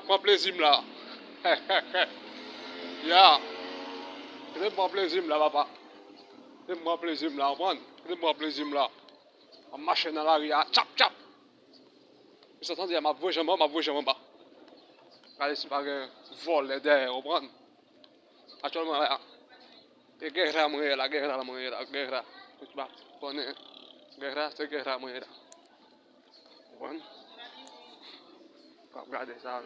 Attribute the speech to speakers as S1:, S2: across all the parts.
S1: prend plaisir là. Ya, je prends plaisir là, papa. Je prends plaisir là, man. Je prends plaisir là. On marche dans la rue, tchap tchap. Je suis en train de dire, ma voix, j'aime pas. Regardez si pas un vol derrière, on prend. Actuellement, là, il y a guerre à mourir, la guerre à mourir, la guerre à. Tu sais pas, guerre, c'est guerre à mourir. On prend. Regardez ça.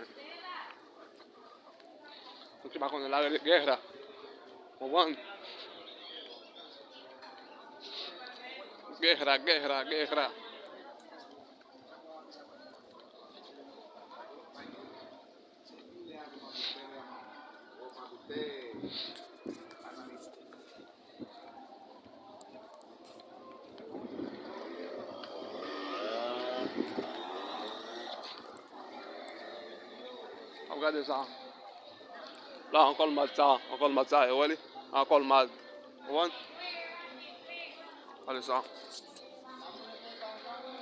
S1: Tu sais pas qu'on est là, la guerre. On prend. Guerra. Regardez ça. Là, encore le matin, et voilà. Encore le mal. Regardez ça.